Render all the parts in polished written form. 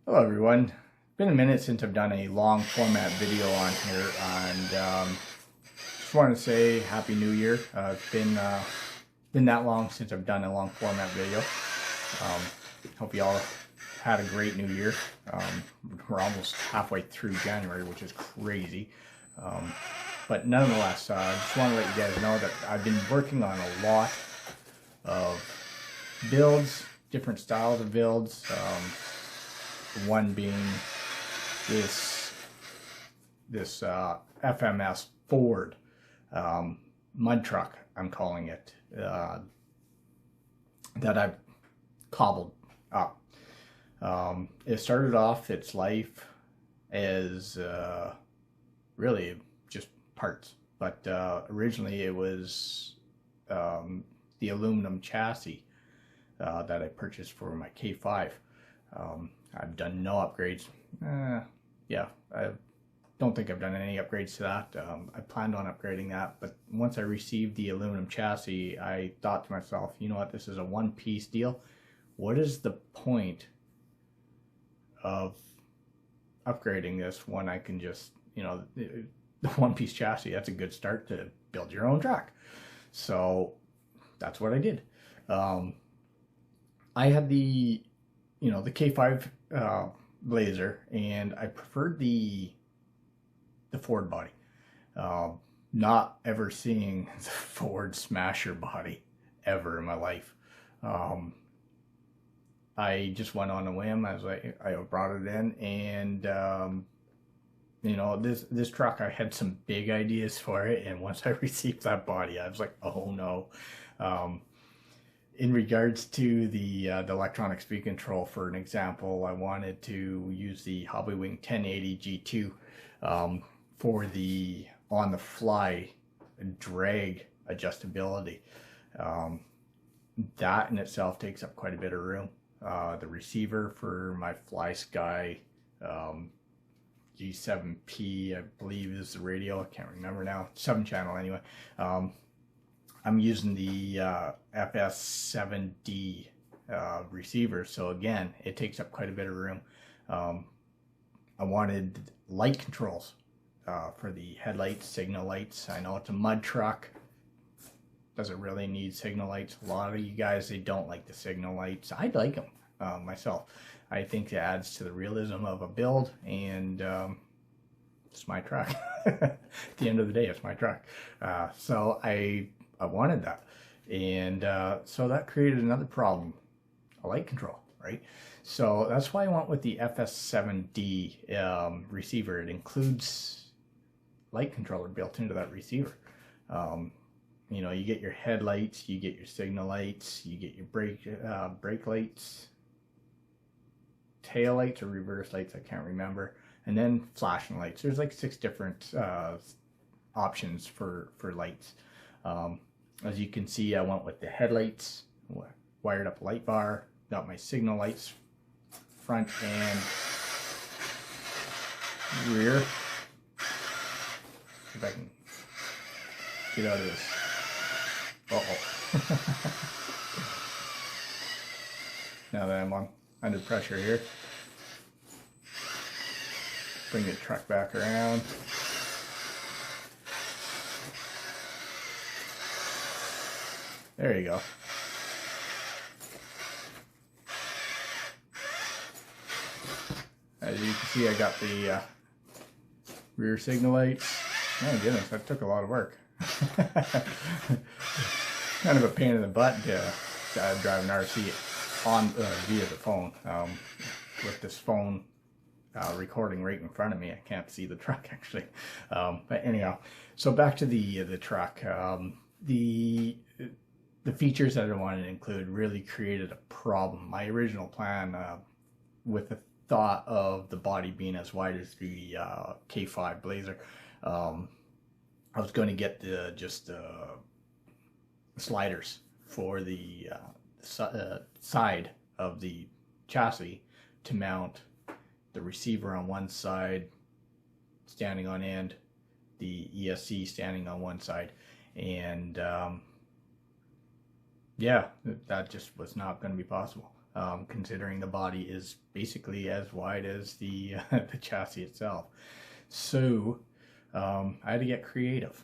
Hello everyone. Been a minute since I've done a long format video on here, and just wanted to say Happy New Year. It's been that long since I've done a long format video. Hope you all had a great New Year. We're almost halfway through January, which is crazy. But nonetheless, I just want to let you guys know that I've been working on a lot of builds, different styles of builds. One being this FMS FORD mud truck, I'm calling it, that I've cobbled up. It started off its life as really just parts, but originally it was the aluminum chassis that I purchased for my K5. I've done no upgrades. Yeah, I don't think I've done any upgrades to that. I planned on upgrading that, but once I received the aluminum chassis, I thought to myself, you know what, this is a one-piece deal. What is the point of upgrading this when I can just, you know, the one-piece chassis, that's a good start to build your own truck. So that's what I did. I had the K5 Blazer, and I preferred the Ford body. Not ever seeing the Ford Smasher body ever in my life. I just went on a whim. I brought it in, and you know, this truck, I had some big ideas for it, and once I received that body, I was like, oh no. In regards to the electronic speed control, for an example, I wanted to use the Hobbywing 1080 G2 for the on-the-fly drag adjustability. That in itself takes up quite a bit of room. The receiver for my FlySky G7P, I believe, is the radio. I can't remember now. 7-channel anyway. I'm using the FS7D receiver, so again, it takes up quite a bit of room. I wanted light controls for the headlights, signal lights. I know it's a mud truck. Doesn't really need signal lights. A lot of you guys, they don't like the signal lights. I like them myself. I think it adds to the realism of a build, and it's my truck. At the end of the day, it's my truck. So I wanted that, and so that created another problem, a light control, right? So that's why I went with the FS7D receiver. It includes light controller built into that receiver. You know, you get your headlights, you get your signal lights, you get your brake lights, tail lights or reverse lights, I can't remember, and then flashing lights. There's like 6 different options for lights. As you can see, I went with the headlights, wired up a light bar, got my signal lights front and rear. See if I can get out of this. Now that I'm under pressure here, bring the truck back around. There you go. As you can see, I got the rear signal lights. My goodness, that took a lot of work. Kind of a pain in the butt to drive an RC on via the phone. With this phone recording right in front of me, I can't see the truck actually. But anyhow, so back to the truck. The features that I wanted to include really created a problem. My original plan, with the thought of the body being as wide as the K5 Blazer, I was going to get just sliders for the side of the chassis to mount the receiver on one side, standing on end, the ESC standing on one side, and yeah, that just was not going to be possible. considering the body is basically as wide as the the chassis itself. So I had to get creative,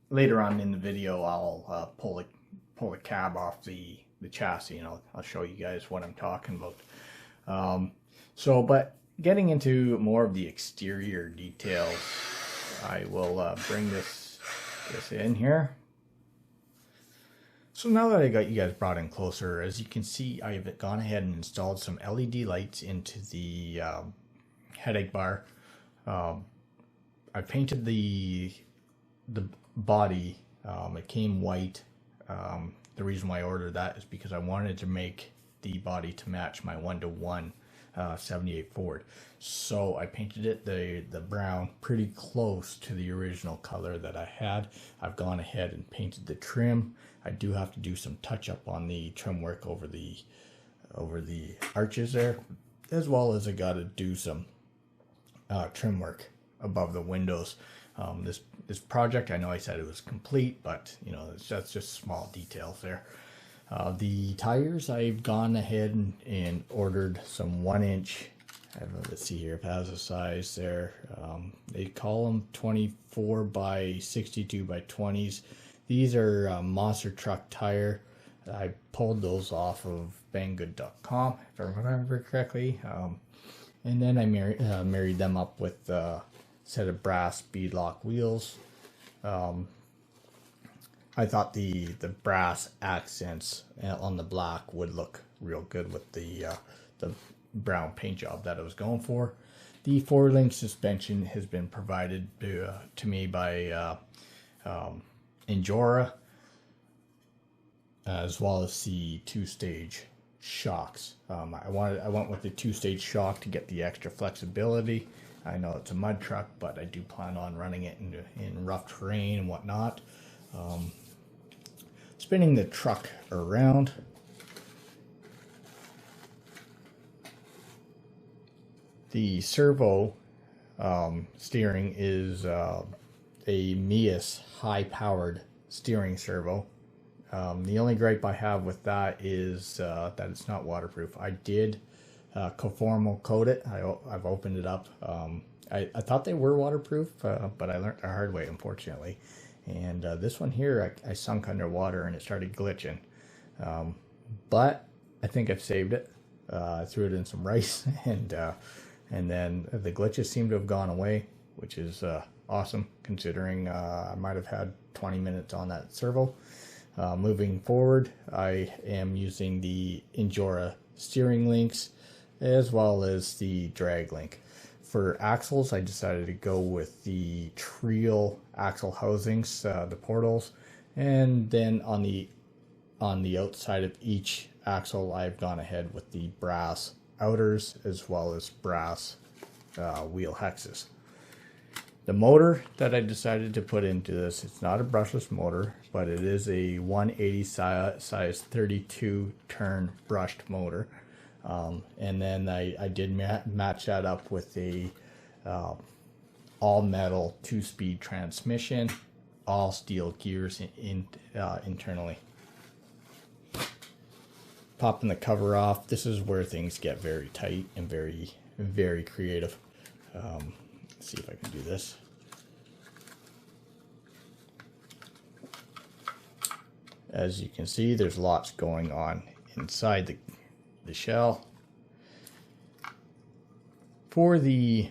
later on in the video I'll pull the cab off the chassis, and I'll show you guys what I'm talking about. But getting into more of the exterior details, I will bring this in here. So now that I got you guys brought in closer, as you can see, I've gone ahead and installed some LED lights into the headache bar. I painted the body. It came white. The reason why I ordered that is because I wanted to make the body to match my 1-to-1 78 Ford. So I painted it the brown pretty close to the original color that I had. I've gone ahead and painted the trim. I do have to do some touch up on the trim work over the arches there, as well as I got to do some trim work above the windows. This project, I know I said it was complete, but you know, that's just small details there. The tires, I've gone ahead and ordered some 1-inch. Let's see here if it has a size there. They call them 24 by 62 by 20s. These are monster truck tire. I pulled those off of banggood.com, if I remember correctly. And then I married them up with a set of brass bead lock wheels. I thought the brass accents on the black would look real good with the brown paint job that I was going for. The 4-link suspension has been provided to me by Injora, as well as the 2-stage shocks. I went with the 2-stage shock to get the extra flexibility. I know it's a mud truck, but I do plan on running it in rough terrain and whatnot. Spinning the truck around. The servo steering is a Mias high-powered steering servo. The only gripe I have with that is that it's not waterproof. I did conformal coat it. I've opened it up. I thought they were waterproof, but I learned the hard way, unfortunately. And this one here, I sunk underwater and it started glitching. But I think I've saved it. I threw it in some rice, and then the glitches seem to have gone away, which is awesome, considering I might have had 20 minutes on that servo. Moving forward, I am using the Injora steering links as well as the drag link. For axles, I decided to go with the Trio axle housings, the portals, and then on the outside of each axle, I've gone ahead with the brass outers as well as brass wheel hexes. The motor that I decided to put into this, it's not a brushless motor, but it is a 180 size 32 turn brushed motor. And then I did match that up with a all metal 2-speed transmission, all steel gears internally. Popping the cover off, this is where things get very tight and very, very creative. Let's see if I can do this. As you can see, there's lots going on inside the shell. For the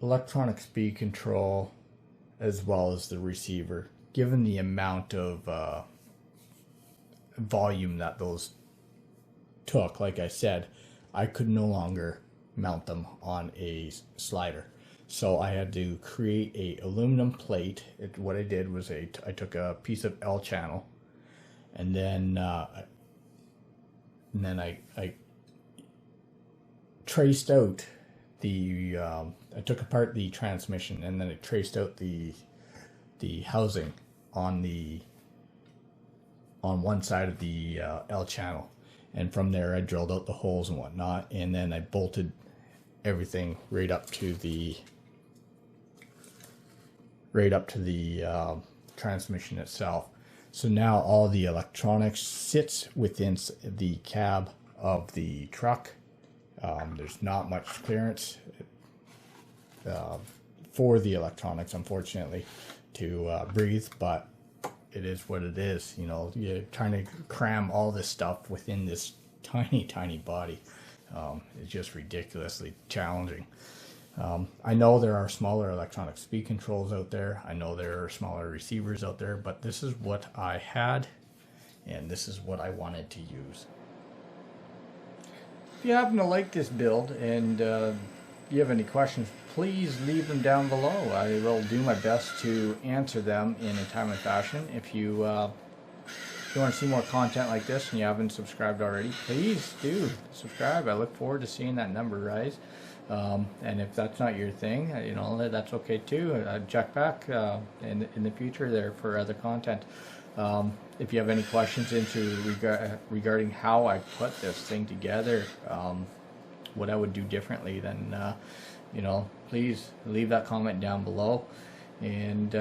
electronic speed control as well as the receiver, given the amount of volume that those took, like I said, I could no longer mount them on a slider. So I had to create a aluminum plate. What I did was I took a piece of L channel, and then I traced out the I took apart the transmission, and then I traced out the housing on one side of the L channel, and from there I drilled out the holes and whatnot, and then I bolted everything right up to the transmission itself. So now all the electronics sits within the cab of the truck. There's not much clearance for the electronics, unfortunately, to breathe, but it is what it is. You know, you're trying to cram all this stuff within this tiny body. It's just ridiculously challenging. I know there are smaller electronic speed controls out there. I know there are smaller receivers out there, but this is what I had, and this is what I wanted to use. If you happen to like this build and if you have any questions, please leave them down below. I will do my best to answer them in a timely fashion. If you want to see more content like this and you haven't subscribed already, please do subscribe. I look forward to seeing that number rise. And if that's not your thing, you know, that's okay too. Check back in the future there for other content. If you have any questions regarding how I put this thing together, what I would do differently, then you know, please leave that comment down below. And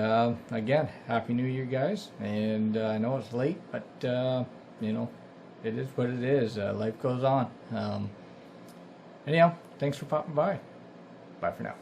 again, Happy New Year, guys. And I know it's late, but you know, it is what it is. Life goes on. Anyhow, thanks for popping by. Bye for now.